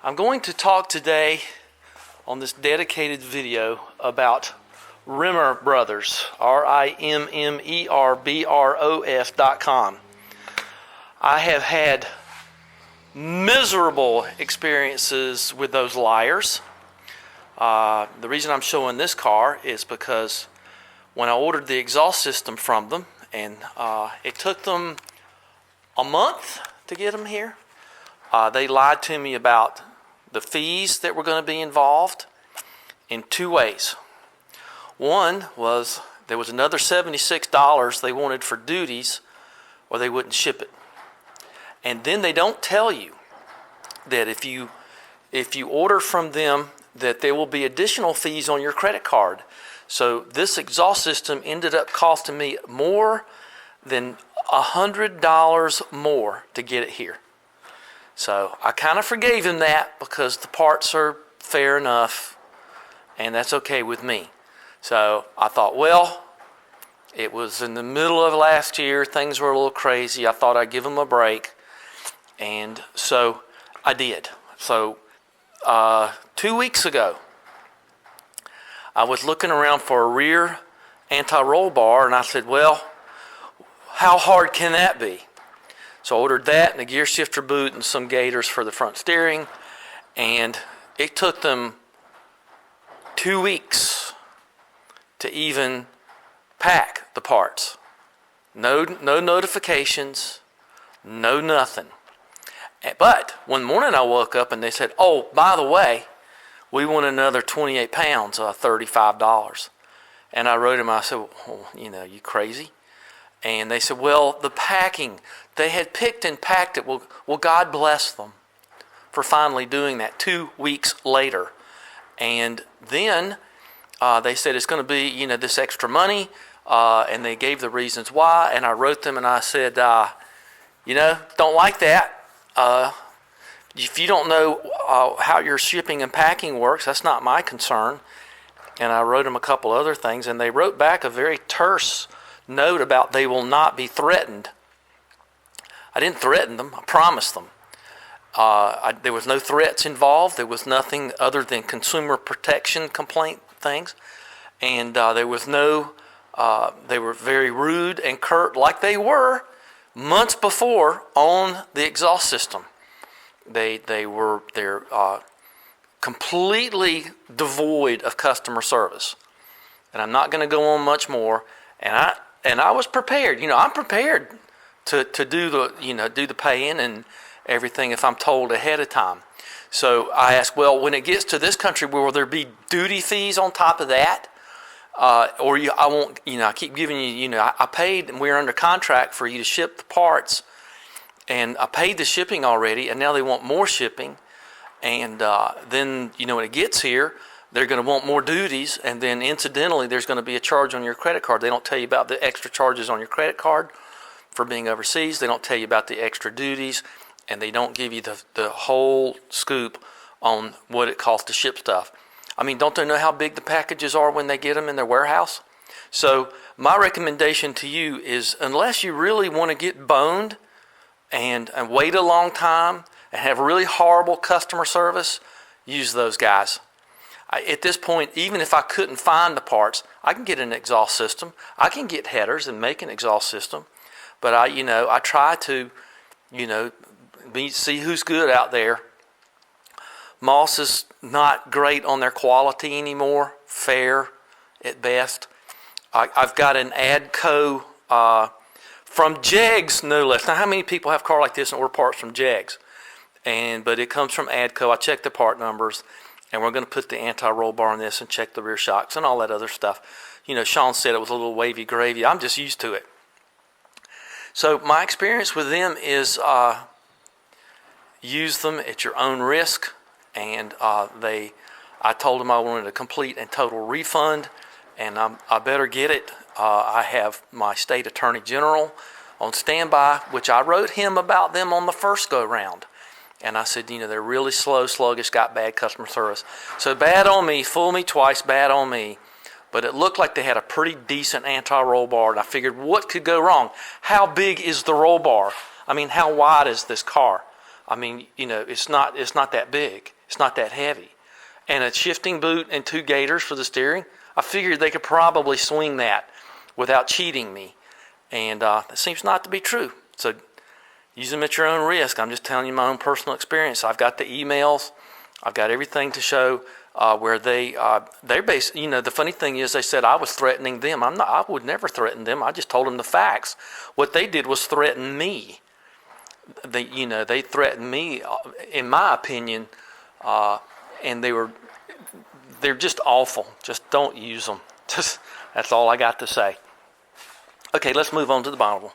I'm going to talk today on this dedicated video about Rimmer Brothers, RIMMERBROS.com. I have had miserable experiences with those liars. The reason I'm showing this car is because when I ordered the exhaust system from them, and it took them a month to get them here, they lied to me about the fees that were going to be involved in two ways. One was there was another $76 they wanted for duties or they wouldn't ship it. And then they don't tell you that if you order from them that there will be additional fees on your credit card. So this exhaust system ended up costing me more than $100 more to get it here. So I kind of forgave him that because the parts are fair enough and that's okay with me. So I thought, well, it was in the middle of last year, things were a little crazy. I thought I'd give him a break, and so I did. So 2 weeks ago, I was looking around for a rear anti-roll bar, and I said, well, how hard can that be? So I ordered that and a gear shifter boot and some gaiters for the front steering, and it took them 2 weeks to even pack the parts. No notifications, no nothing. But one morning I woke up and they said, oh, by the way, we want another 28 pounds, $35. And I wrote them, I said, well, you crazy? And they said, well, the packing, they had picked and packed it. Well, God bless them for finally doing that 2 weeks later. And then they said it's going to be, this extra money, and they gave the reasons why. And I wrote them and I said, don't like that. If you don't know how your shipping and packing works, that's not my concern. And I wrote them a couple other things, and they wrote back a very terse note about they will not be threatened. I didn't threaten them. I promised them. There was no threats involved. There was nothing other than consumer protection complaint things. And there was no, they were very rude and curt like they were months before on the exhaust system. They're completely devoid of customer service. And I'm not going to go on much more. And I was prepared. I'm prepared to do the paying and everything if I'm told ahead of time. So I asked, well, when it gets to this country, will there be duty fees on top of that? I won't, I keep giving you, I paid and we're under contract for you to ship the parts. And I paid the shipping already, and now they want more shipping. And then, when it gets here, they're going to want more duties. And then incidentally, there's going to be a charge on your credit card. They don't tell you about the extra charges on your credit card for being overseas. They don't tell you about the extra duties. And they don't give you the whole scoop on what it costs to ship stuff. Don't they know how big the packages are when they get them in their warehouse? So my recommendation to you is, unless you really want to get boned and wait a long time and have really horrible customer service, use those guys. At this point, even if I couldn't find the parts, I can get an exhaust system. I can get headers and make an exhaust system. But I try to, see who's good out there. Moss is not great on their quality anymore, fair at best. I've got an Adco from Jegs, no less. Now, how many people have a car like this and order parts from Jegs? But it comes from Adco. I checked the part numbers, and we're going to put the anti-roll bar on this and check the rear shocks and all that other stuff. Sean said it was a little wavy gravy. I'm just used to it. So my experience with them is use them at your own risk. And I told them I wanted a complete and total refund, and I better get it. I have my state attorney general on standby, which I wrote him about them on the first go round. And I said, they're really slow, sluggish, got bad customer service. So bad on me, fool me twice, bad on me. But it looked like they had a pretty decent anti-roll bar, and I figured, what could go wrong? How big is the roll bar? How wide is this car? I mean, you know, it's not that big. It's not that heavy. And a shifting boot and 2 gaiters for the steering, I figured they could probably swing that without cheating me. And that seems not to be true. So use them at your own risk. I'm just telling you my own personal experience. I've got the emails. I've got everything to show where they're based. You know, the funny thing is they said I was threatening them. I would never threaten them. I just told them the facts. What they did was threaten me. They threatened me, in my opinion, and they're just awful. Just don't use them. That's all I got to say. Okay, let's move on to the Bible.